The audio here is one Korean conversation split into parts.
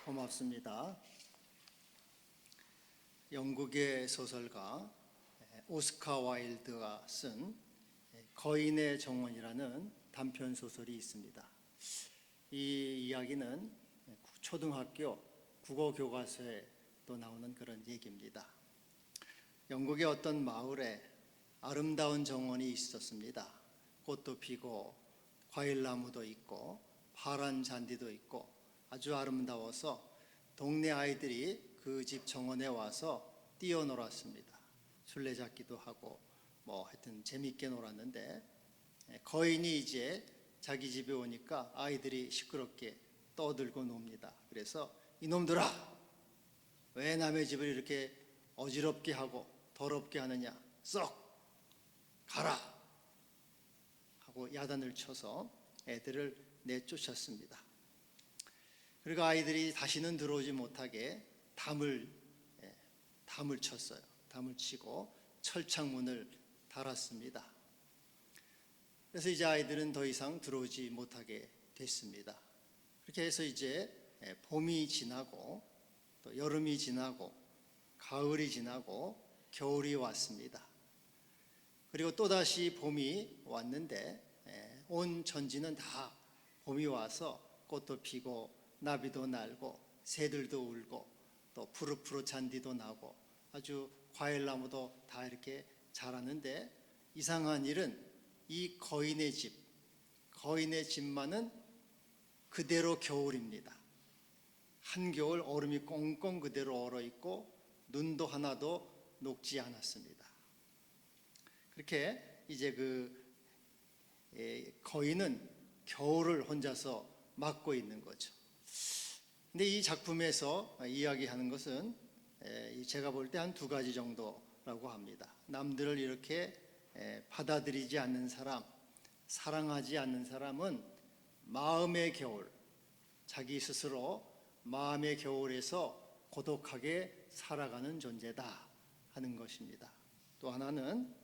고맙습니다. 영국의 소설가 오스카 와일드가 쓴 거인의 정원이라는 단편 소설이 있습니다. 이 이야기는 초등학교 국어 교과서에도 나오는 그런 얘기입니다. 영국의 어떤 마을에 아름다운 정원이 있었습니다. 꽃도 피고 과일나무도 있고 파란 잔디도 있고 아주 아름다워서 동네 아이들이 그 집 정원에 와서 뛰어놀았습니다. 술래잡기도 하고 하여튼 재밌게 놀았는데, 거인이 이제 자기 집에 오니까 아이들이 시끄럽게 떠들고 놉니다. 그래서 이놈들아, 왜 남의 집을 이렇게 어지럽게 하고 더럽게 하느냐, 썩 가라 하고 야단을 쳐서 애들을 내쫓았습니다. 그리고 아이들이 다시는 들어오지 못하게 담을 쳤어요. 담을 치고 철창문을 달았습니다. 그래서 이제 아이들은 더 이상 들어오지 못하게 됐습니다. 그렇게 해서 이제 봄이 지나고 또 여름이 지나고 가을이 지나고 겨울이 왔습니다. 그리고 또다시 봄이 왔는데 온 천지는 다 봄이 와서 꽃도 피고 나비도 날고 새들도 울고 또 푸릇푸릇 잔디도 나고 아주 과일나무도 다 이렇게 자라는데, 이상한 일은 이 거인의 집만은 그대로 겨울입니다. 한겨울 얼음이 꽁꽁 그대로 얼어있고 눈도 하나도 녹지 않았습니다. 그렇게 이제 거인은 겨울을 혼자서 맞고 있는 거죠. 근데 이 작품에서 이야기하는 것은 제가 볼 때 한 두 가지 정도라고 합니다. 남들을 이렇게 받아들이지 않는 사람, 사랑하지 않는 사람은 마음의 겨울, 자기 스스로 마음의 겨울에서 고독하게 살아가는 존재다 하는 것입니다. 또 하나는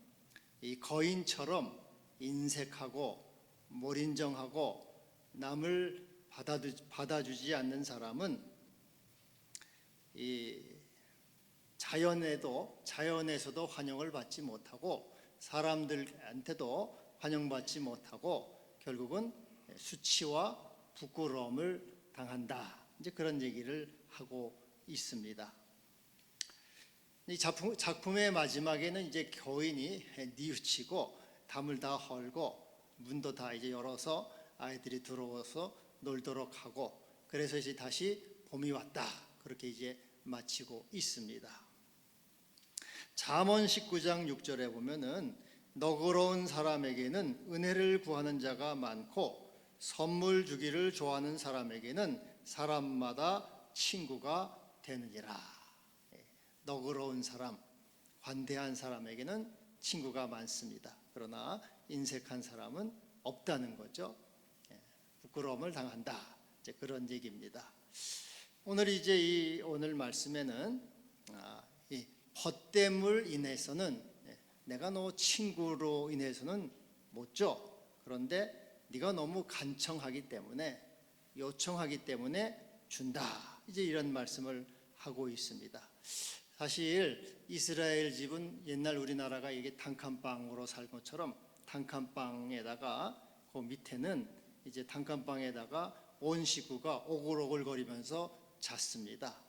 이 거인처럼 인색하고 몰인정하고 남을 받아주지 않는 사람은 이 자연에서도 환영을 받지 못하고 사람들한테도 환영받지 못하고 결국은 수치와 부끄러움을 당한다. 이제 그런 얘기를 하고 있습니다. 이 작품의 마지막에는 이제 거인이 뉘우치고 담을 다 헐고 문도 다 이제 열어서 아이들이 들어와서 놀도록 하고, 그래서 이제 다시 봄이 왔다, 그렇게 이제 마치고 있습니다. 잠언 19장 6절에 보면은 너그러운 사람에게는 은혜를 구하는 자가 많고 선물 주기를 좋아하는 사람에게는 사람마다 친구가 되느니라. 너그러운 사람, 관대한 사람에게는 친구가 많습니다. 그러나 인색한 사람은 없다는 거죠. 부끄러움을 당한다, 이제 그런 얘기입니다. 오늘 이제 오늘 말씀에는 이 벗됨을 인해서는 내가 너 친구로 인해서는 못 줘. 그런데 네가 너무 간청하기 때문에, 요청하기 때문에 준다. 이제 이런 말씀을 하고 있습니다. 사실 이스라엘 집은 옛날 우리나라가 이게 단칸방으로 살 것처럼 단칸방에다가 그 밑에는 이제 단칸방에다가 온 식구가 오글오글거리면서 잤습니다.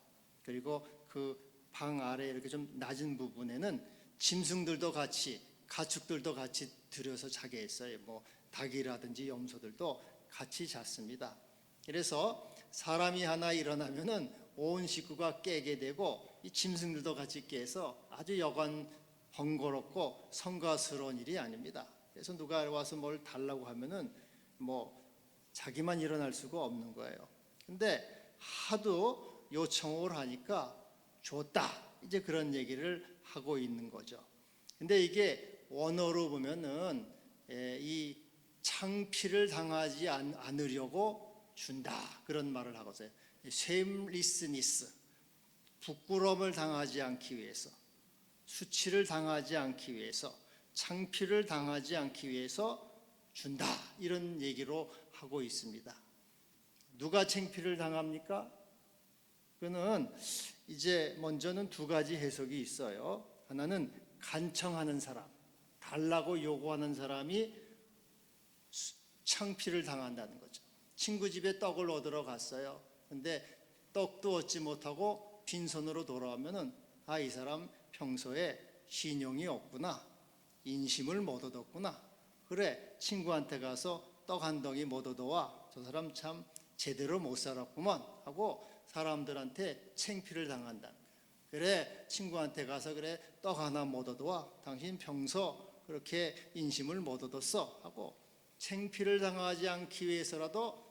그리고 그 방 아래 이렇게 좀 낮은 부분에는 짐승들도 같이, 가축들도 같이 들여서 자게 했어요. 닭이라든지 염소들도 같이 잤습니다. 그래서 사람이 하나 일어나면은 온 식구가 깨게 되고 이 짐승들도 같이 깨서 아주 여간 번거롭고 성가스러운 일이 아닙니다. 그래서 누가 와서 뭘 달라고 하면은 자기만 일어날 수가 없는 거예요. 근데 하도 요청을 하니까 줬다, 이제 그런 얘기를 하고 있는 거죠. 근데 이게 원어로 보면은 이 창피를 당하지 않으려고 준다, 그런 말을 하거든요. shamelessness, 부끄러움을 당하지 않기 위해서, 수치를 당하지 않기 위해서, 창피를 당하지 않기 위해서 준다, 이런 얘기로 하고 있습니다. 누가 창피를 당합니까? 그는 이제 먼저는 두 가지 해석이 있어요. 하나는 간청하는 사람, 달라고 요구하는 사람이 창피를 당한다는 거죠. 친구 집에 떡을 얻으러 갔어요. 근데 떡도 얻지 못하고 빈손으로 돌아오면은 이 사람 평소에 신용이 없구나, 인심을 못 얻었구나. 그래, 친구한테 가서 떡 한 덩이 못 얻어와. 저 사람 참 제대로 못 살았구만 하고 사람들한테 창피를 당한다는 거예요. 그래, 친구한테 가서 그래, 떡 하나 못 얻어와. 당신 평소 그렇게 인심을 못 얻었어 하고 창피를 당하지 않기 위해서라도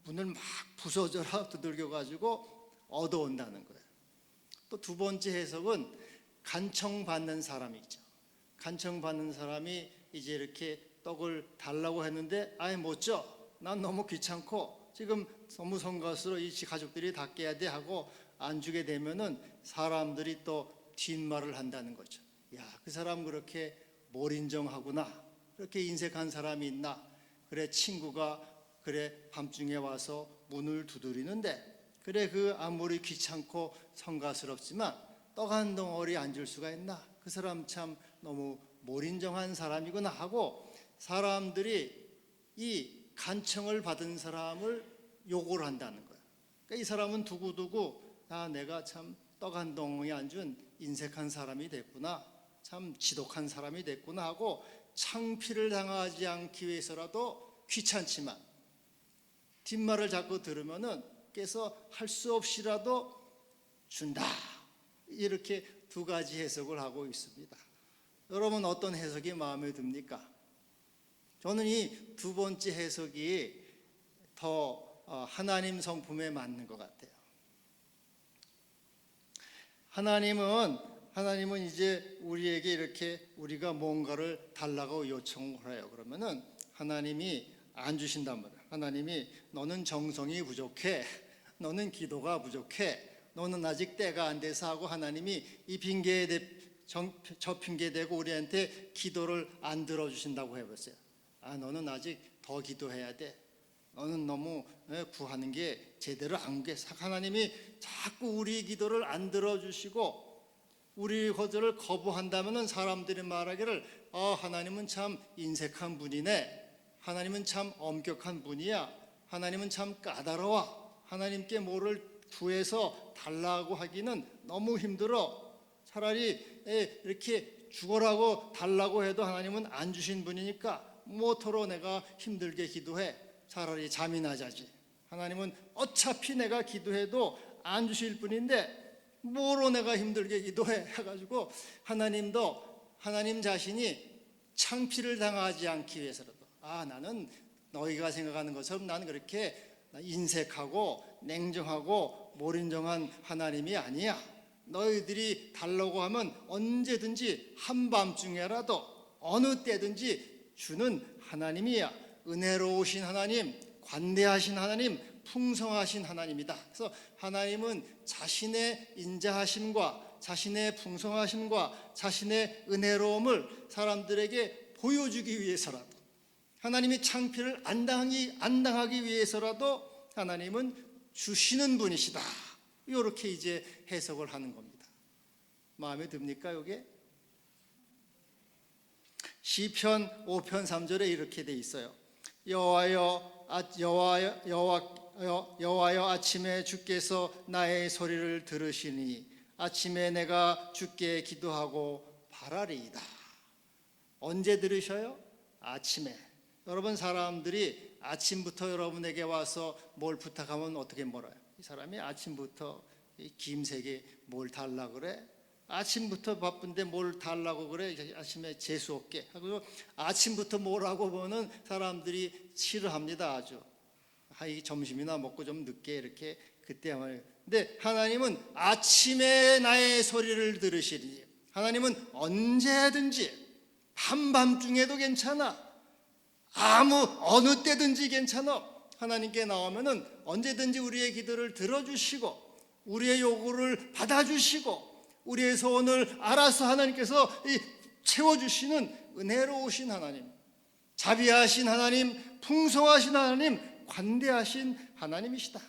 문을 막 부서져라 두들겨 가지고 얻어온다는 거예요. 또 두 번째 해석은 간청받는 사람이죠. 간청받는 사람이 이제 이렇게 떡을 달라고 했는데 못 줘. 난 너무 귀찮고 지금 너무 성가스로 이 가족들이 다 깨야 돼 하고 안 주게 되면은 사람들이 또 뒷말을 한다는 거죠. 그 사람 그렇게 몰인정하구나. 그렇게 인색한 사람이 있나? 그래, 친구가 그래 밤중에 와서 문을 두드리는데 그래, 그 아무리 귀찮고 성가스럽지만 떡 한 덩어리 안 줄 수가 있나? 그 사람 참 너무 몰인정한 사람이구나 하고 사람들이 이 간청을 받은 사람을 욕을 한다는 거예요. 그러니까 이 사람은 두고두고 내가 참 떡 한 덩어리 안 준 인색한 사람이 됐구나, 참 지독한 사람이 됐구나 하고 창피를 당하지 않기 위해서라도 귀찮지만 뒷말을 자꾸 들으면은 깨서 할 수 없이라도 준다. 이렇게 두 가지 해석을 하고 있습니다. 여러분 어떤 해석이 마음에 듭니까? 저는 이 두 번째 해석이 더 하나님 성품에 맞는 것 같아요. 하나님은 이제 우리에게 이렇게 우리가 뭔가를 달라고 요청을 해요. 그러면은 하나님이 안 주신단 말이에요. 하나님이 너는 정성이 부족해, 너는 기도가 부족해, 너는 아직 때가 안 돼서 하고 하나님이 이 저 핑계 대고 우리한테 기도를 안 들어주신다고 해봤어요. 너는 아직 더 기도해야 돼. 너는 너무 구하는 게 제대로 안 돼. 하나님이 자꾸 우리 기도를 안 들어주시고 우리 기도를 거부한다면은 사람들이 말하기를 하나님은 참 인색한 분이네. 하나님은 참 엄격한 분이야. 하나님은 참 까다로워. 하나님께 뭐를 구해서 달라고 하기는 너무 힘들어. 차라리 이렇게 죽어라고 달라고 해도 하나님은 안 주신 분이니까 뭐토록 내가 힘들게 기도해. 차라리 잠이나 자지. 하나님은 어차피 내가 기도해도 안 주실 분인데 뭐로 내가 힘들게 기도해 해가지고 하나님 자신이 창피를 당하지 않기 위해서라도 나는 너희가 생각하는 것처럼 나는 그렇게 인색하고 냉정하고 몰인정한 하나님이 아니야. 너희들이 달라고 하면 언제든지 한밤중에라도 어느 때든지 주는 하나님이야. 은혜로우신 하나님, 관대하신 하나님, 풍성하신 하나님이다. 그래서 하나님은 자신의 인자하심과 자신의 풍성하심과 자신의 은혜로움을 사람들에게 보여주기 위해서라도 하나님이 창피를 안 당하기 위해서라도 하나님은 주시는 분이시다. 이렇게 이제 해석을 하는 겁니다. 마음에 듭니까? 이게 시편 5편 3절에 이렇게 돼 있어요. 여호와여 아침에 주께서 나의 소리를 들으시니 아침에 내가 주께 기도하고 바라리이다. 언제 들으셔요? 아침에. 여러분 사람들이 아침부터 여러분에게 와서 뭘 부탁하면 어떻게 물어요? 이 사람이 아침부터 김세게 뭘 달라 그래? 아침부터 바쁜데 뭘 달라고 그래? 아침에 재수 없게 하고 아침부터 뭐라고 보면 사람들이 싫어합니다. 아주 이 점심이나 먹고 좀 늦게 이렇게 그때 하면. 근데 하나님은 아침에 나의 소리를 들으시니 하나님은 언제든지 한밤중에도 괜찮아. 어느 때든지 괜찮아. 하나님께 나오면은 언제든지 우리의 기도를 들어주시고 우리의 요구를 받아주시고 우리의 소원을 알아서 하나님께서 채워주시는 은혜로우신 하나님, 자비하신 하나님, 풍성하신 하나님, 관대하신 하나님이시다.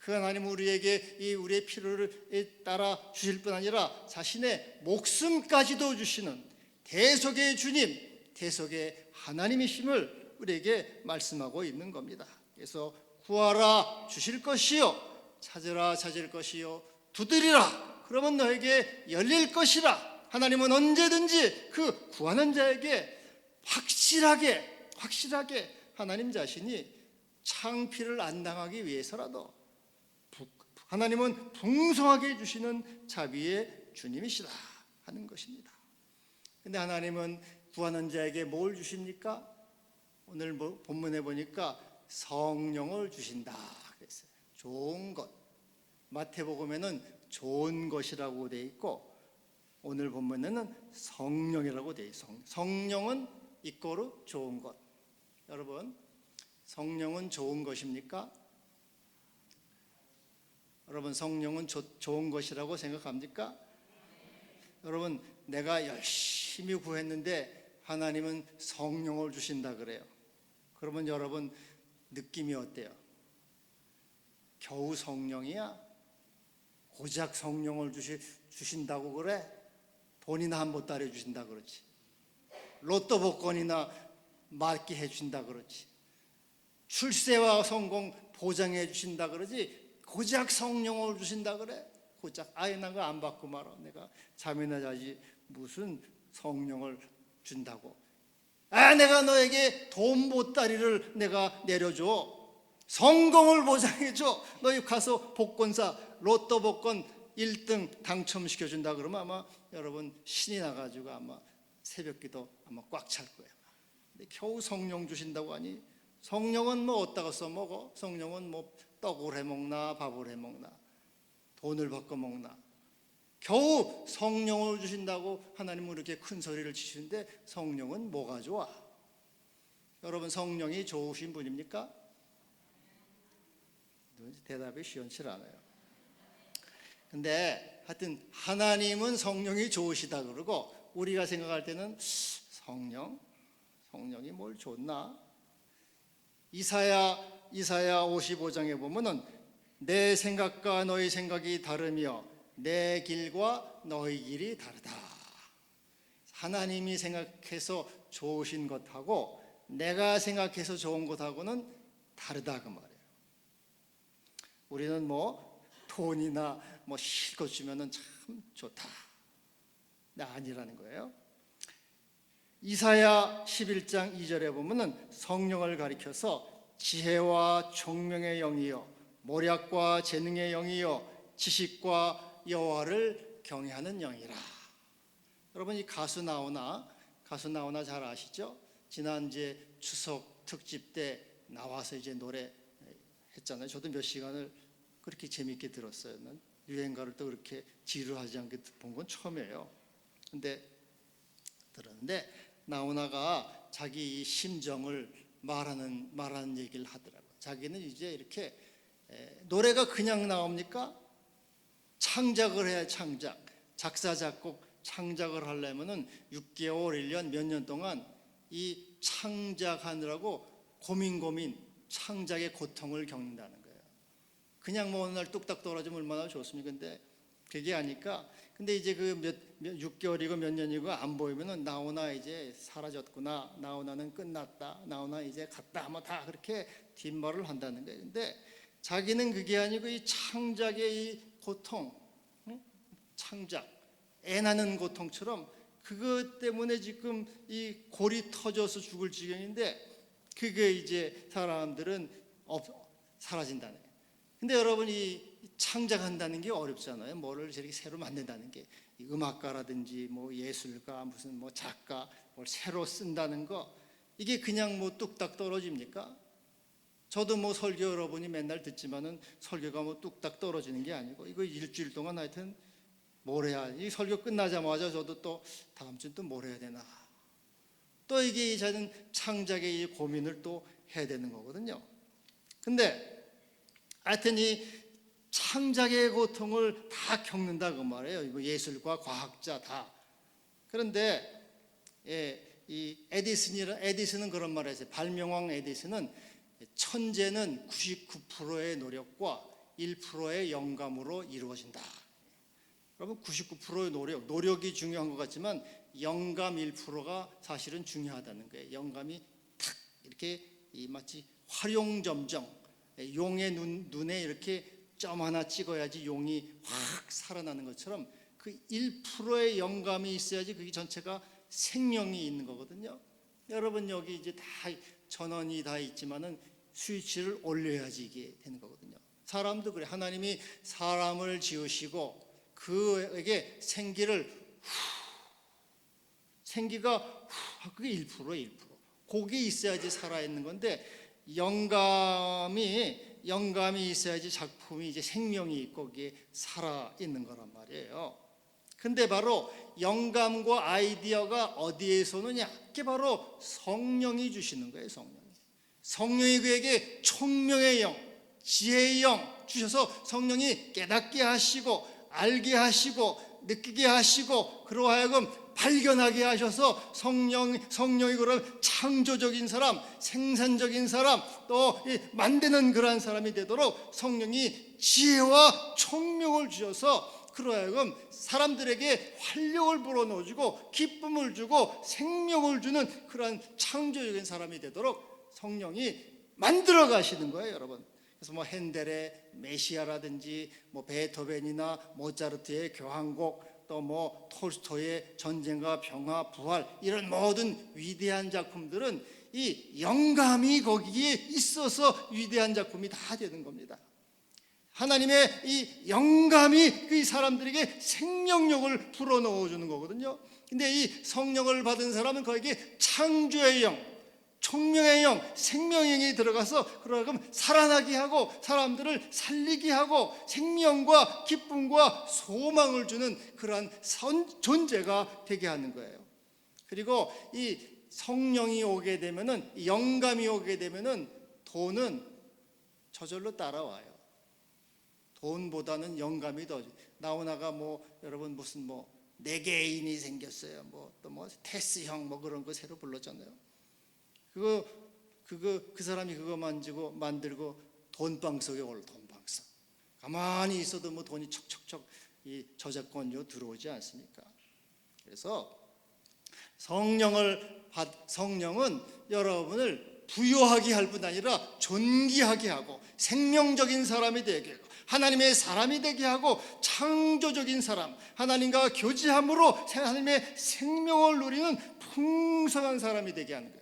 그 하나님은 우리에게 이 우리의 필요를 따라 주실 뿐 아니라 자신의 목숨까지도 주시는 대속의 주님, 대속의 하나님이심을 우리에게 말씀하고 있는 겁니다. 그래서 구하라 주실 것이요, 찾으라 찾을 것이요, 두드리라 그러면 너에게 열릴 것이라. 하나님은 언제든지 그 구하는 자에게 확실하게 하나님 자신이 창피를 안 당하기 위해서라도 하나님은 풍성하게 주시는 자비의 주님이시다 하는 것입니다. 근데 하나님은 구하는 자에게 뭘 주십니까? 오늘 본문에 보니까 성령을 주신다 그랬어요. 좋은 것. 마태복음에는 좋은 것이라고 되어 있고 오늘 본문에는 성령이라고 되어 있어요. 성령은 이꼬르 좋은 것. 여러분, 성령은 좋은 것입니까? 여러분, 성령은 좋은 것이라고 생각합니까? 여러분, 내가 열심히 구했는데 하나님은 성령을 주신다 그래요. 그러면 여러분 느낌이 어때요? 겨우 성령이야? 고작 성령을 주신다고 그래? 돈이나 한 보따리 주신다 그러지. 로또 복권이나 맞게 해준다 그러지. 출세와 성공 보장해 주신다 그러지. 고작 성령을 주신다 그래? 고작 아예 나 그거 안 받고 말아. 내가 잠이나 자지 무슨 성령을 준다고. 내가 너에게 돈 보따리를 내가 내려줘. 성공을 보장해줘. 너희 가서 복권사 로또 복권 1등 당첨시켜준다 그러면 아마 여러분 신이 나가지고 아마 새벽기도 아마 꽉 찰 거예요. 근데 겨우 성령 주신다고 하니 성령은 뭐 어디다가 써먹어? 성령은 뭐 떡을 해먹나 밥을 해먹나 돈을 바꿔 먹나. 겨우 성령을 주신다고 하나님은 이렇게 큰 소리를 치시는데 성령은 뭐가 좋아? 여러분, 성령이 좋으신 분입니까? 대답이 시원치 않아요. 근데 하여튼 하나님은 성령이 좋으시다 그러고 우리가 생각할 때는 성령이 뭘 줬나? 이사야 55장에 보면은 내 생각과 너희 생각이 다르며 내 길과 너희 길이 다르다. 하나님이 생각해서 좋으신 것하고 내가 생각해서 좋은 것하고는 다르다 그 말이에요. 우리는 뭐 돈이나 뭐 실컷 주면은 참 좋다. 근데 아니라는 거예요. 이사야 11장 2절에 보면은 성령을 가리켜서 지혜와 총명의 영이요 모략과 재능의 영이요 지식과 여호와를 경외하는 영이라. 여러분, 이 가수 나오나 잘 아시죠? 지난 이제 추석 특집 때 나와서 이제 노래 했잖아요. 저도 몇 시간을 그렇게 재밌게 들었어요. 유행가를 또 그렇게 지루하지 않게 본 건 처음이에요. 근데 들었는데 나오나가 자기 심정을 말하는 얘기를 하더라고요. 자기는 이제 이렇게 노래가 그냥 나옵니까? 창작을 해야 작사 작곡 창작을 하려면은 6개월 1년 몇 년 동안 이 창작하느라고 고민 창작의 고통을 겪는다는 거예요. 그냥 뭐 어느 날 뚝딱 떨어지면 얼마나 좋습니까? 근데 그게 아니까. 근데 이제 그 6개월이고 몇 년이고 안 보이면은 나오나 이제 사라졌구나, 나오나는 끝났다, 나오나 이제 갔다 하면 다 그렇게 뒷말을 한다는 거예요. 근데 자기는 그게 아니고 이 창작의 이 고통, 창작, 애나는 고통처럼 그것 때문에 지금 이 골이 터져서 죽을 지경인데 그게 이제 사람들은 사라진다는 거예요. 근데 여러분, 이 창작한다는 게 어렵잖아요. 뭐를 저렇게 새로 만든다는 게 음악가라든지 뭐 예술가 무슨 뭐 작가 뭘 새로 쓴다는 거 이게 그냥 뭐 뚝딱 떨어집니까? 저도 뭐 설교 여러분이 맨날 듣지만은 설교가 뭐 뚝딱 떨어지는 게 아니고 이거 일주일 동안 하여튼 뭘 해야, 이 설교 끝나자마자 저도 또 다음 주에 또 뭘 해야 되나, 또 이게 저는 창작의 이 고민을 또 해야 되는 거거든요. 근데 하여튼 이 창작의 고통을 다 겪는다 그 말이에요. 이거 예술과 과학자 다. 그런데 이 에디슨은 그런 말을 했어요. 발명왕 에디슨은 천재는 99%의 노력과 1%의 영감으로 이루어진다. 여러분 99%의 노력이 중요한 것 같지만 영감 1%가 사실은 중요하다는 거예요. 영감이 탁 이렇게 마치 활용점정, 용의 눈에 이렇게 점 하나 찍어야지 용이 확 살아나는 것처럼 그 1%의 영감이 있어야지 그게 전체가 생명이 있는 거거든요. 여러분 여기 이제 다 전원이 다 있지만은 스위치를 올려야지 이게 되는 거거든요. 사람도 그래. 하나님이 사람을 지으시고 그에게 생기가 그게 1%예요. 1%. 그게 있어야지 살아있는 건데 영감이 있어야지 작품이 이제 생명이 있고 거기에 살아있는 거란 말이에요. 근데 바로 영감과 아이디어가 어디에서 오느냐? 그게 바로 성령이 주시는 거예요. 성령이 그에게 총명의 영, 지혜의 영 주셔서 성령이 깨닫게 하시고 알게 하시고 느끼게 하시고 그로 하여금 발견하게 하셔서 성령이 그런 창조적인 사람, 생산적인 사람, 또 만드는 그러한 사람이 되도록 성령이 지혜와 총명을 주셔서 그로 하여금 사람들에게 활력을 불어넣어주고 기쁨을 주고 생명을 주는 그러한 창조적인 사람이 되도록 성령이 만들어 가시는 거예요, 여러분. 그래서 뭐 핸델의 메시아라든지 뭐 베토벤이나 모차르트의 교향곡 또 뭐 톨스토이의 전쟁과 평화 부활 이런 모든 위대한 작품들은 이 영감이 거기에 있어서 위대한 작품이 다 되는 겁니다. 하나님의 이 영감이 그 사람들에게 생명력을 불어넣어 주는 거거든요. 근데 이 성령을 받은 사람은 거기에 창조의 영, 총명의 영, 생명의 영이 들어가서 그러면 살아나게 하고 사람들을 살리게 하고 생명과 기쁨과 소망을 주는 그러한 존재가 되게 하는 거예요. 그리고 이 성령이 오게 되면은 영감이 오게 되면은 돈은 저절로 따라와요. 돈보다는 영감이 더. 나오나가 뭐 여러분 무슨 뭐 네 개인이 생겼어요. 뭐 또 뭐 테스형 뭐 그런 거 새로 불렀잖아요. 그 사람이 그거 만들고 돈방 속에 올라. 돈방석 가만히 있어도 뭐 돈이 척척척 이 저작권료 들어오지 않습니까? 그래서 성령은 여러분을 부요하게 할 뿐 아니라 존귀하게 하고 생명적인 사람이 되게 하고 하나님의 사람이 되게 하고 창조적인 사람, 하나님과 교제함으로 하나님의 생명을 누리는 풍성한 사람이 되게 하는 거예요.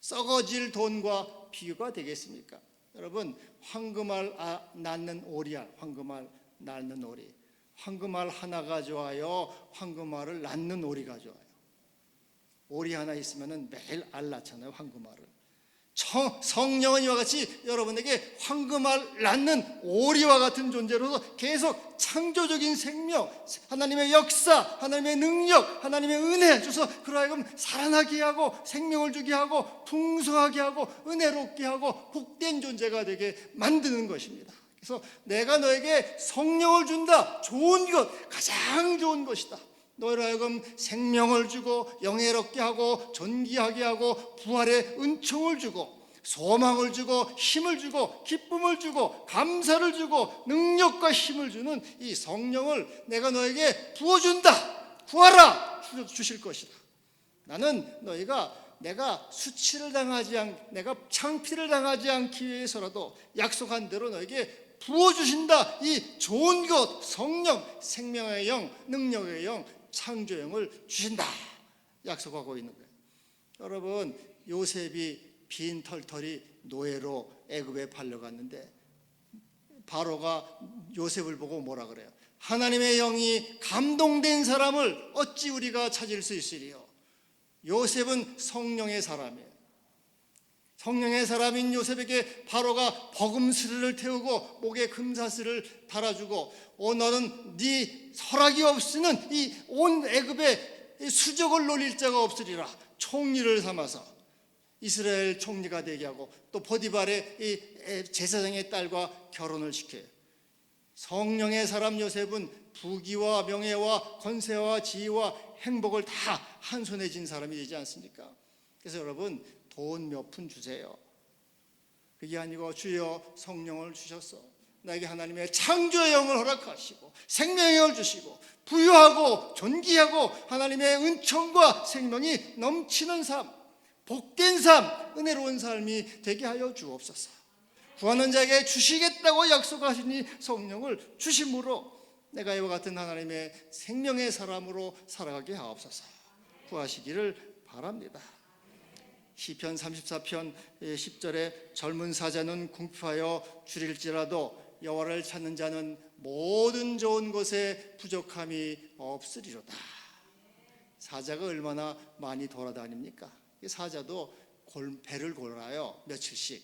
썩어질 돈과 비교가 되겠습니까? 여러분 황금알 낳는 오리알, 황금알 낳는 오리, 황금알 하나가 좋아요? 황금알을 낳는 오리가 좋아요? 오리 하나 있으면 매일 알 낳잖아요, 황금알을. 성령은 이와 같이 여러분에게 황금알 낳는 오리와 같은 존재로서 계속 창조적인 생명, 하나님의 역사, 하나님의 능력, 하나님의 은혜 주셔서 그러하여금 살아나게 하고 생명을 주게 하고 풍성하게 하고 은혜롭게 하고 복된 존재가 되게 만드는 것입니다. 그래서 내가 너에게 성령을 준다. 좋은 것, 가장 좋은 것이다. 너희로 하여금 생명을 주고 영예롭게 하고 존귀하게 하고 부활의 은총을 주고 소망을 주고 힘을 주고 기쁨을 주고 감사를 주고 능력과 힘을 주는 이 성령을 내가 너에게 부어준다. 구하라 주실 것이다. 나는 내가 수치를 당하지 내가 창피를 당하지 않기 위해서라도 약속한 대로 너에게 부어주신다. 이 좋은 것 성령, 생명의 영, 능력의 영, 창조영을 주신다 약속하고 있는 거예요. 여러분 요셉이 빈 털털이 노예로 애굽에 팔려갔는데 바로가 요셉을 보고 뭐라 그래요? 하나님의 영이 감동된 사람을 어찌 우리가 찾을 수 있으리요? 요셉은 성령의 사람이에요. 성령의 사람인 요셉에게 바로가 버금스를 태우고 목에 금사슬을 달아주고 너는 네 허락이 없으면 이 온 애굽에 수적을 놀릴 자가 없으리라. 총리를 삼아서 이스라엘 총리가 되게 하고 또 포디발의 이 제사장의 딸과 결혼을 시켜요. 성령의 사람 요셉은 부귀와 명예와 권세와 지위와 행복을 다 한 손에 쥔 사람이 되지 않습니까? 그래서 여러분 돈 몇 푼 주세요. 그게 아니고 주여 성령을 주셨어. 나에게 하나님의 창조의 영을 허락하시고 생명의 영을 주시고 부유하고 존귀하고 하나님의 은총과 생명이 넘치는 삶, 복된 삶, 은혜로운 삶이 되게 하여 주옵소서. 구하는 자에게 주시겠다고 약속하시니 성령을 주심으로 내가 이와 같은 하나님의 생명의 사람으로 살아가게 하옵소서. 구하시기를 바랍니다. 시편 34편 10절에 젊은 사자는 궁핍하여 줄일지라도 여호와를 찾는 자는 모든 좋은 것에 부족함이 없으리로다. 사자가 얼마나 많이 돌아다닙니까? 사자도 배를 골아요, 며칠씩.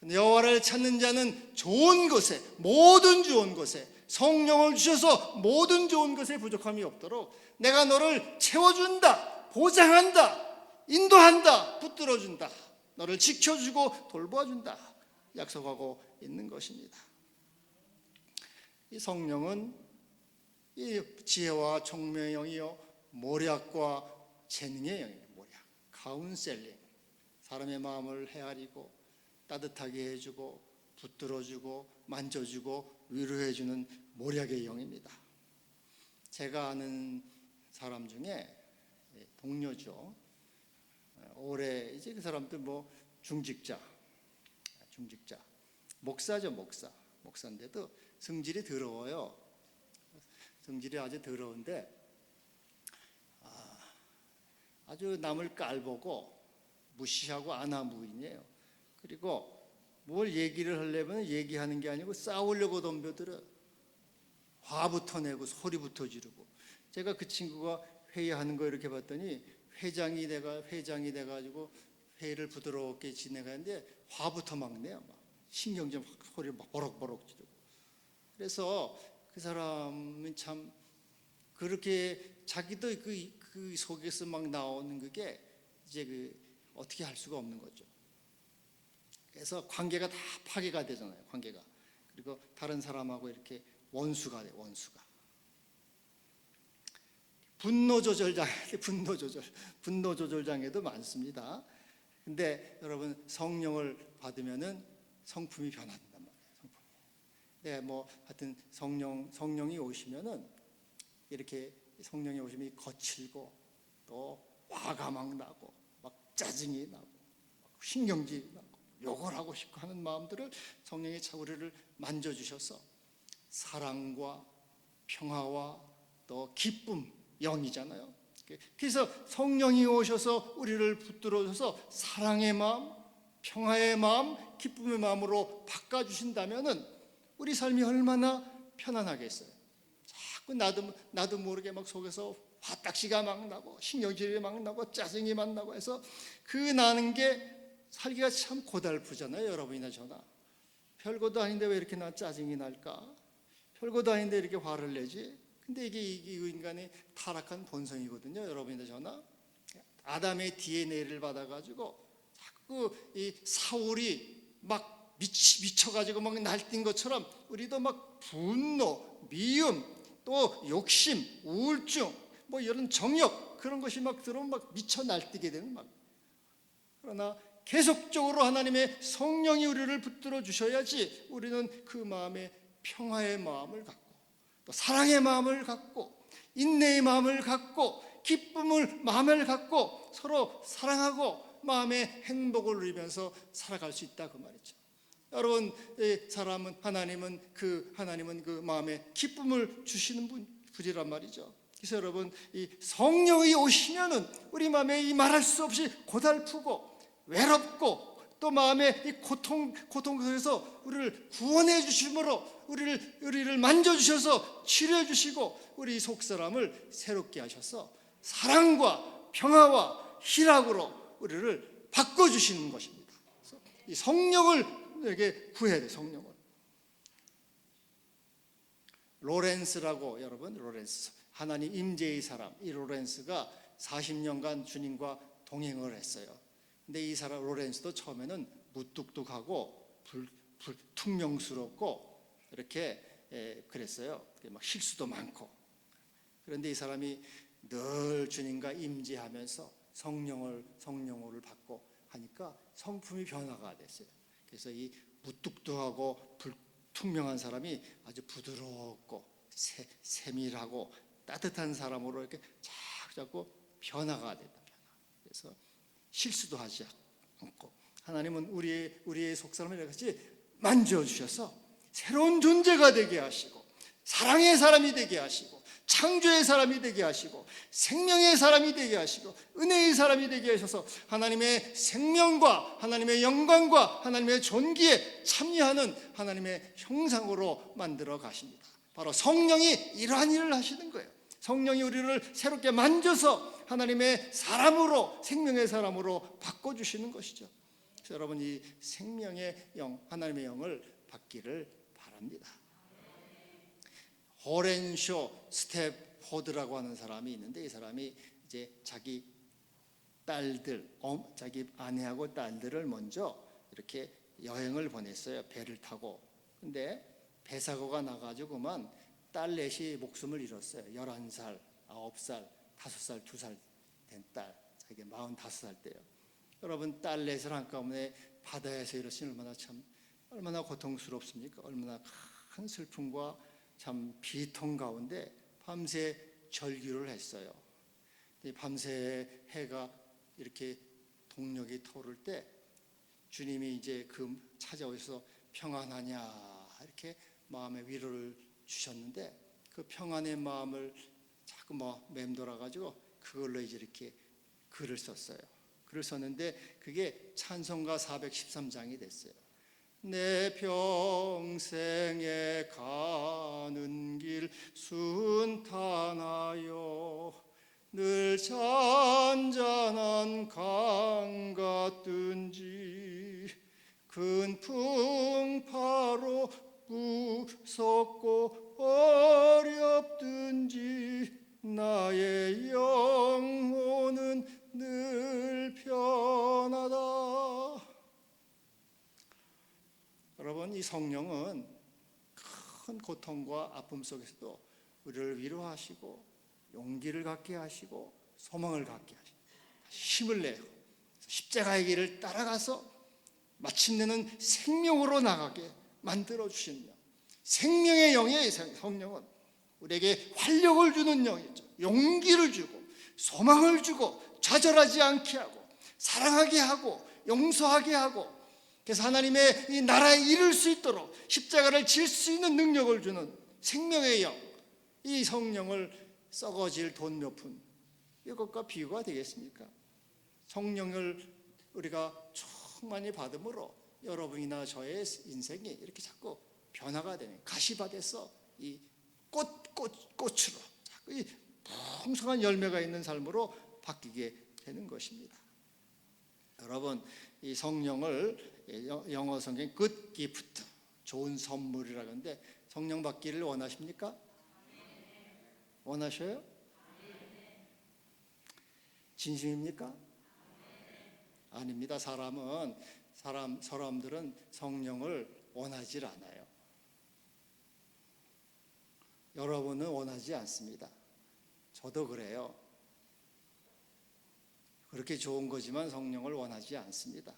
여호와를 찾는 자는 좋은 것에, 모든 좋은 것에, 성령을 주셔서 모든 좋은 것에 부족함이 없도록 내가 너를 채워준다, 보장한다, 인도한다, 붙들어준다, 너를 지켜주고 돌봐준다 약속하고 있는 것입니다. 이 성령은 이 지혜와 총명의 영이요 모략과 재능의 영이에요. 모략, 카운셀링, 사람의 마음을 헤아리고 따뜻하게 해주고 붙들어주고 만져주고 위로해주는 모략의 영입니다. 제가 아는 사람 중에 동료죠. 올해 이제 그 사람도 뭐 중직자, 목사죠, 목사인데도 성질이 더러워요. 성질이 아주 더러운데 아주 남을 깔보고 무시하고 안하무인이에요. 그리고 뭘 얘기를 하려면 얘기하는 게 아니고 싸우려고 덤벼들어. 화부터 내고 소리부터 지르고. 제가 그 친구가 회의하는 거 이렇게 봤더니 회장이 돼가지고 회의를 부드럽게 진행하는데 화부터 막 내요. 막 신경전 소리를 막 버럭버럭 지르고. 그래서 그 사람은 참 그렇게 자기도 그 속에서 막 나오는 그게 이제 어떻게 할 수가 없는 거죠. 그래서 관계가 다 파괴가 되잖아요. 관계가. 그리고 다른 사람하고 이렇게 원수가 돼요. 원수가. 분노 조절 장애도 많습니다. 근데 여러분 성령을 받으면은 성품이 변한단 말이에요. 성품이. 네, 뭐 하여튼 성령이 오시면은 이렇게 성령이 오시면 거칠고 또 화가 막 나고 막 짜증이 나고 막 신경질이 나고 욕을 하고 싶고 하는 마음들을 성령이 참 우리를 만져주셔서 사랑과 평화와 또 기쁨, 영이잖아요. 그래서 성령이 오셔서 우리를 붙들어줘서 사랑의 마음, 평화의 마음, 기쁨의 마음으로 바꿔주신다면은 우리 삶이 얼마나 편안하겠어요. 자꾸 나도 모르게 막 속에서 화딱지가 막 나고 신경질이 막 나고 짜증이 막 나고 해서 그 나는 게 살기가 참 고달프잖아요. 여러분이나 저나. 별것도 아닌데 왜 이렇게 나 짜증이 날까? 별것도 아닌데 이렇게 화를 내지? 근데 이게 인간의 타락한 본성이거든요. 여러분이나 저나. 아담의 DNA를 받아가지고 자꾸 이 사울이 막 미쳐가지고 막 날뛴 것처럼 우리도 막 분노, 미움, 또 욕심, 우울증, 뭐 이런 정욕 그런 것이 막 들어오면 막 미쳐 날뛰게 되는 막. 그러나 계속적으로 하나님의 성령이 우리를 붙들어 주셔야지 우리는 그 마음에 평화의 마음을 갖고 또 사랑의 마음을 갖고 인내의 마음을 갖고 기쁨을 마음을 갖고 서로 사랑하고 마음의 행복을 누리면서 살아갈 수 있다 그 말이죠. 여러분, 하나님은 그 마음에 기쁨을 주시는 분이란 말이죠. 그래서 여러분, 이 성령이 오시면은 우리 마음에 이 말할 수 없이 고달프고 외롭고 또 마음의 이 고통 속에서 우리를 구원해 주심으로 우리를 만져 주셔서 치료해 주시고 우리 속 사람을 새롭게 하셔서 사랑과 평화와 희락으로 우리를 바꿔 주시는 것입니다. 그래서 이 성령을 에게 구해야 돼. 성령을. 로렌스라고 여러분 로렌스 하나님 임재의 사람 이 로렌스가 40년간 주님과 동행을 했어요. 근데 이 사람 로렌스도 처음에는 무뚝뚝하고 불퉁명스럽고 이렇게 그랬어요. 막 실수도 많고. 그런데 이 사람이 늘 주님과 임재하면서 성령을 받고 하니까 성품이 변화가 됐어요. 그래서 이 무뚝뚝하고 투명한 사람이 아주 부드럽고 세밀하고 따뜻한 사람으로 이렇게 자꾸 변화가 된다. 그래서 실수도 하지 않고 하나님은 우리의 속사람을 같이 만져주셔서 새로운 존재가 되게 하시고 사랑의 사람이 되게 하시고 창조의 사람이 되게 하시고 생명의 사람이 되게 하시고 은혜의 사람이 되게 하셔서 하나님의 생명과 하나님의 영광과 하나님의 존귀에 참여하는 하나님의 형상으로 만들어 가십니다. 바로 성령이 이러한 일을 하시는 거예요. 성령이 우리를 새롭게 만져서 하나님의 사람으로 생명의 사람으로 바꿔주시는 것이죠. 그래서 여러분 이 생명의 영 하나님의 영을 받기를 바랍니다. 호렌쇼 스텝포드라고 하는 사람이 있는데 이 사람이 이제 자기 딸들, 자기 아내하고 딸들을 먼저 이렇게 여행을 보냈어요. 배를 타고. 근데 배 사고가 나가지고 그만 딸 넷이 목숨을 잃었어요. 11살, 9살, 5살, 2살 된 딸. 자기 45살 때요. 여러분 딸 넷을 한꺼번에 바다에서 잃었으니 얼마나 고통스럽습니까? 얼마나 큰 슬픔과 참 비통 가운데 밤새 절규를 했어요. 밤새 해가 이렇게 동력이 터올 때 주님이 이제 찾아오셔서 평안하냐 이렇게 마음의 위로를 주셨는데 그 평안의 마음을 자꾸 맴돌아 가지고 그걸로 이제 이렇게 글을 썼어요. 글을 썼는데 그게 찬송가 413장이 됐어요. 내 평생에 가는 길 순탄하여 늘 잔잔한 강 같든지 큰 풍파로 무섭고 어렵든지 나의 영혼은 늘 편하다. 여러분 이 성령은 큰 고통과 아픔 속에서도 우리를 위로하시고 용기를 갖게 하시고 소망을 갖게 하시고 힘을 내고 십자가의 길을 따라가서 마침내는 생명으로 나가게 만들어 주시는 영. 생명의 영이에요. 성령은 우리에게 활력을 주는 영이죠. 용기를 주고 소망을 주고 좌절하지 않게 하고 사랑하게 하고 용서하게 하고 그래서 하나님의 이 나라에 이룰 수 있도록 십자가를 질 수 있는 능력을 주는 생명의 영, 이 성령을 썩어질 돈 몇 푼 이것과 비교가 되겠습니까? 성령을 우리가 충만히 받음으로 여러분이나 저의 인생이 이렇게 자꾸 변화가 되는 가시밭에서 이 꽃으로 자꾸 이 풍성한 열매가 있는 삶으로 바뀌게 되는 것입니다. 여러분 이 성령을 영어 성경 good gift 좋은 선물이라고 하는데 성령 받기를 원하십니까? 원하셔요? 진심입니까? 아닙니다. 사람들은 성령을 원하지 않아요. 여러분은 원하지 않습니다. 저도 그래요. 그렇게 좋은 거지만 성령을 원하지 않습니다.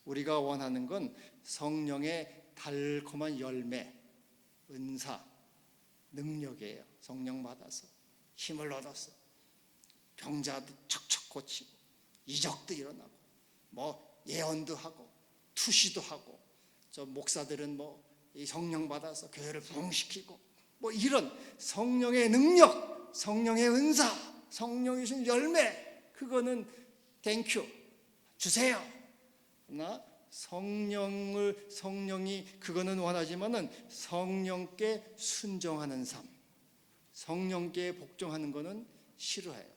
우리가 원하는 건 성령의 달콤한 열매, 은사, 능력이에요. 성령 받아서 힘을 얻어서 병자도 척척 고치고 이적도 일어나고 예언도 하고 투시도 하고 저 목사들은 이 성령 받아서 교회를 부흥시키고 이런 성령의 능력, 성령의 은사, 성령이 주신 열매 그거는 땡큐 주세요. 그러나 성령이 그거는 원하지만은 성령께 순종하는 삶, 성령께 복종하는 거는 싫어해요.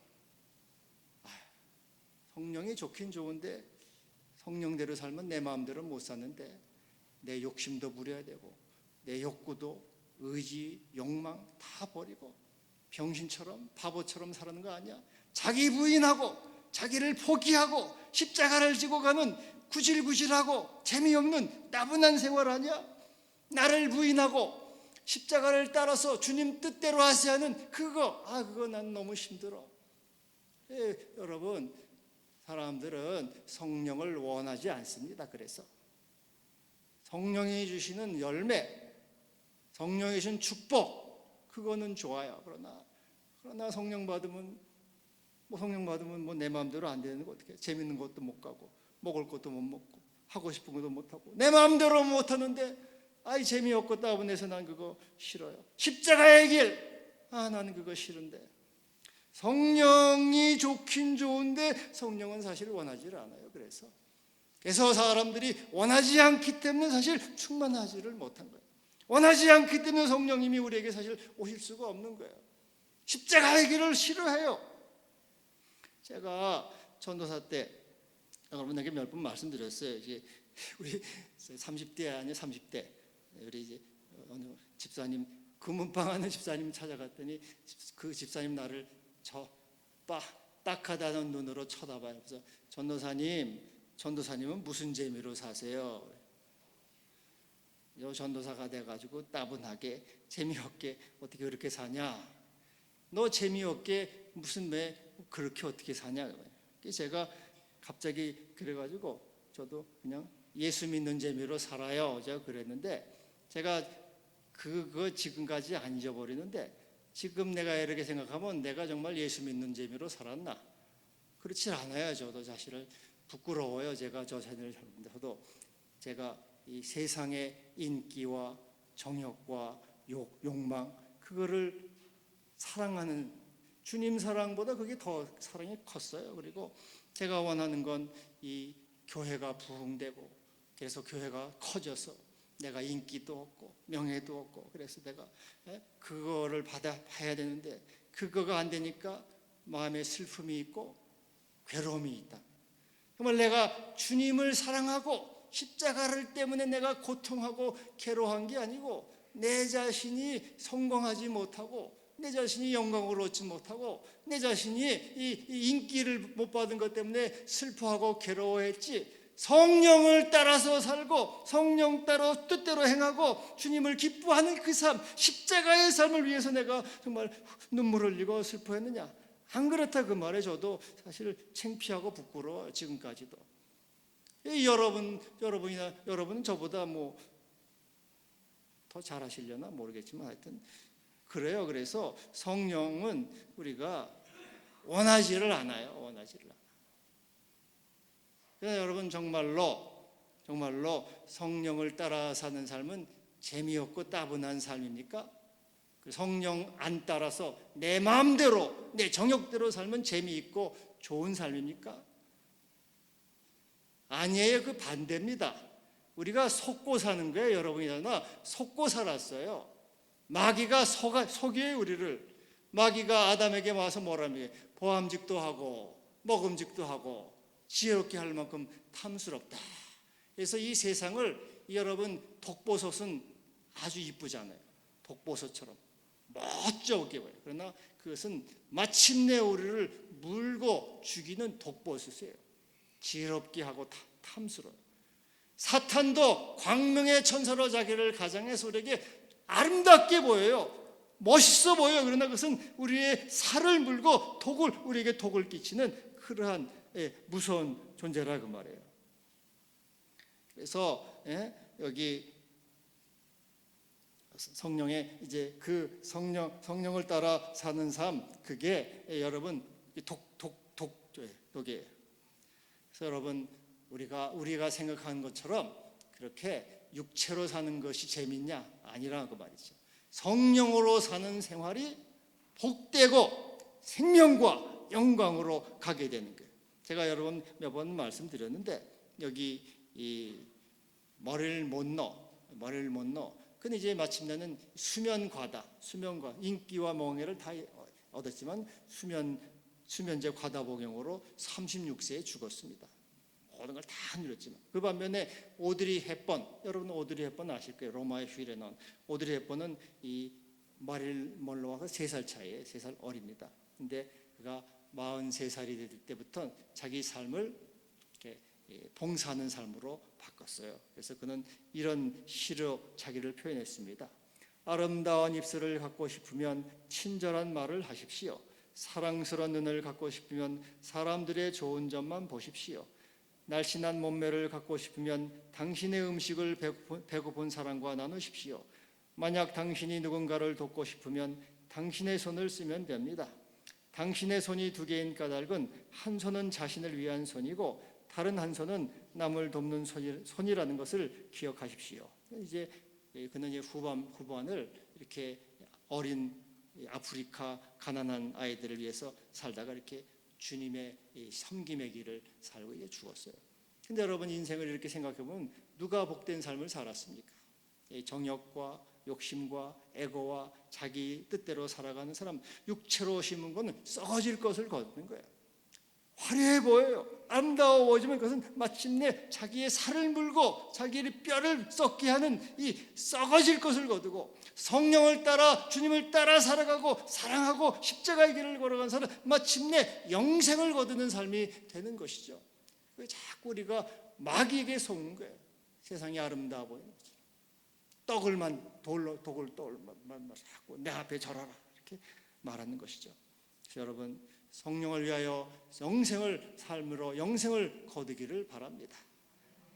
성령이 좋긴 좋은데 성령대로 살면 내 마음대로 못 사는데 내 욕심도 부려야 되고 내 욕구도 의지, 욕망 다 버리고 병신처럼 바보처럼 사는 거 아니야? 자기 부인하고 자기를 포기하고 십자가를 지고 가는 구질구질하고 재미없는 나분한 생활 아니야? 나를 부인하고 십자가를 따라서 주님 뜻대로 하셔야 하는 그거 난 너무 힘들어. 여러분 사람들은 성령을 원하지 않습니다. 그래서 성령이 주시는 열매, 성령이 주신 축복, 그거는 좋아요. 그러나 성령 받으면 내 마음대로 안 되는 거 어떻게? 재밌는 것도 못 가고, 먹을 것도 못 먹고, 하고 싶은 것도 못 하고, 내 마음대로 못 하는데, 재미없고 따분해서 난 그거 싫어요. 십자가의 길, 나는 그거 싫은데. 성령이 좋긴 좋은데 성령은 사실 원하지를 않아요. 그래서 사람들이 원하지 않기 때문에 사실 충만하지를 못한 거예요. 원하지 않기 때문에 성령님이 우리에게 사실 오실 수가 없는 거예요. 십자가의 길을 싫어해요. 제가 전도사 때 여러분에게 몇 번 말씀드렸어요. 이제 우리 30대 아니요 30대 우리 이제 어느 집사님 금은방 하는 집사님 찾아갔더니 그 집사님 나를 딱하다는 눈으로 쳐다봐요. 그래서 전도사님은 무슨 재미로 사세요? 전도사가 돼가지고 따분하게 재미없게 어떻게 그렇게 사냐? 너 재미없게 왜 그렇게 어떻게 사냐? 제가 갑자기 그래가지고 저도 그냥 예수 믿는 재미로 살아요. 제가 그랬는데 제가 그거 지금까지 안 잊어버리는데 지금 내가 이렇게 생각하면 내가 정말 예수 믿는 재미로 살았나? 그렇지 않아요. 저도 사실은 부끄러워요. 제가 저 자신을 저도 제가 이 세상의 인기와 정욕과 욕망 그거를 사랑하는 주님 사랑보다 그게 더 사랑이 컸어요. 그리고 제가 원하는 건 이 교회가 부흥되고 그래서 교회가 커져서 내가 인기도 없고 명예도 없고 그래서 내가 그거를 받아봐야 되는데 그거가 안 되니까 마음에 슬픔이 있고 괴로움이 있다. 정말 내가 주님을 사랑하고 십자가를 때문에 내가 고통하고 괴로워한 게 아니고 내 자신이 성공하지 못하고 내 자신이 영광을 얻지 못하고 내 자신이 이 인기를 못 받은 것 때문에 슬퍼하고 괴로워했지 성령을 따라서 살고 성령 따라 뜻대로 행하고 주님을 기뻐하는 그 삶 십자가의 삶을 위해서 내가 정말 눈물 흘리고 슬퍼했느냐? 안 그렇다 그 말에 저도 사실 창피하고 부끄러워요. 지금까지도. 여러분은 저보다 더 잘하시려나 모르겠지만 하여튼 그래요. 그래서 성령은 우리가 원하지를 않아요. 그래서 여러분 정말로 성령을 따라 사는 삶은 재미없고 따분한 삶입니까? 성령 안 따라서 내 마음대로 내 정욕대로 살면 재미있고 좋은 삶입니까? 아니에요. 그 반대입니다. 우리가 속고 사는 거예요. 여러분이나 속고 살았어요. 마귀가 속여요 우리를. 마귀가 아담에게 와서 뭐라며 보암직도 하고 먹음직도 하고 지혜롭게 할 만큼 탐스럽다. 그래서 이 세상을 여러분 독보솥은 아주 이쁘잖아요. 독보솥처럼 멋쩍게 보여요. 그러나 그것은 마침내 우리를 물고 죽이는 독보솥이에요. 지혜롭게 하고 탐스러워요. 사탄도 광명의 천사로 자기를 가장해서 우리에게 아름답게 보여요. 멋있어 보여요. 그러나 그것은 우리의 살을 물고 우리에게 독을 끼치는 그러한 무서운 존재라 그 말이에요. 그래서 여기 성령의 이제 그 성령을 따라 사는 삶 그게 여러분 독이에요. 그래서 여러분 우리가 생각하는 것처럼 그렇게 육체로 사는 것이 재밌냐? 아니라 그 말이죠. 성령으로 사는 생활이 복되고 생명과 영광으로 가게 되는 거예요. 제가 여러분 몇 번 말씀드렸는데 여기 이 머리를 못 넣어. 근데 이제 마침내는 수면과 인기와 명예를 다 얻었지만 수면제 과다복용으로 36세에 죽었습니다. 모든 걸 다 누렸지만 그 반면에 오드리 헵번 여러분 오드리 헵번 아실 거예요. 로마의 휴일에 나온 오드리 헵번은 이 마릴 먼로와 3살 차이에 3살 어립니다. 근데 그가 43살이 될 때부터 자기 삶을 이렇게 봉사하는 삶으로 바꿨어요. 그래서 그는 이런 시로 자기를 표현했습니다. 아름다운 입술을 갖고 싶으면 친절한 말을 하십시오. 사랑스러운 눈을 갖고 싶으면 사람들의 좋은 점만 보십시오. 날씬한 몸매를 갖고 싶으면 당신의 음식을 배고픈 사람과 나누십시오. 만약 당신이 누군가를 돕고 싶으면 당신의 손을 쓰면 됩니다. 당신의 손이 두 개인 까닭은 한 손은 자신을 위한 손이고 다른 한 손은 남을 돕는 손이라는 것을 기억하십시오. 이제 그는 후반을 이렇게 어린 아프리카 가난한 아이들을 위해서 살다가 이렇게 주님의 섬김의 길을 살고 이게 죽었어요. 근데 여러분 인생을 이렇게 생각해 보면 누가 복된 삶을 살았습니까? 정욕과 욕심과 에고와 자기 뜻대로 살아가는 사람, 육체로 심은 것은 썩어질 것을 거두는 거예요. 화려해 보여요. 아름다워 보이지만 그것은 마침내 자기의 살을 물고 자기의 뼈를 썩게 하는 이 썩어질 것을 거두고 성령을 따라 주님을 따라 살아가고 사랑하고 십자가의 길을 걸어간 사람 마침내 영생을 거두는 삶이 되는 것이죠. 자꾸 우리가 마귀에게 속는 거예요. 세상이 아름다워 보이는 거죠. 독을 자꾸 내 앞에 절하라 이렇게 말하는 것이죠. 그래서 여러분 성령을 위하여 영생을 삶으로 영생을 거두기를 바랍니다.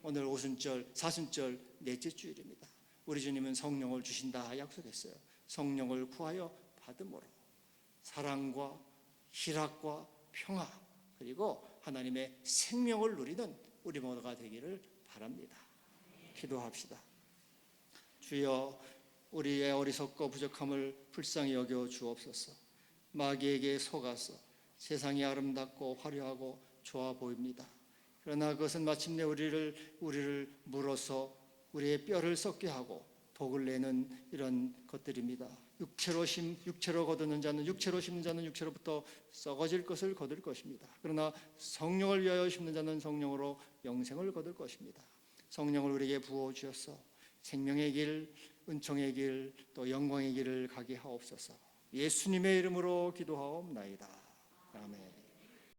오늘 오순절, 사순절 넷째 주일입니다. 우리 주님은 성령을 주신다 약속했어요. 성령을 구하여 받음으로 사랑과 희락과 평화 그리고 하나님의 생명을 누리는 우리 모두가 되기를 바랍니다. 기도합시다. 주여 우리의 어리석고 부족함을 불쌍히 여겨 주옵소서. 마귀에게 속아서 세상이 아름답고 화려하고 좋아 보입니다. 그러나 그것은 마침내 우리를 물어서 우리의 뼈를 썩게 하고 독을 내는 이런 것들입니다. 육체로 거두는 자는 육체로 심는 자는 육체로부터 썩어질 것을 거둘 것입니다. 그러나 성령을 위하여 심는 자는 성령으로 영생을 거둘 것입니다. 성령을 우리에게 부어 주셔서 생명의 길, 은총의 길, 또 영광의 길을 가게 하옵소서. 예수님의 이름으로 기도하옵나이다. 아멘.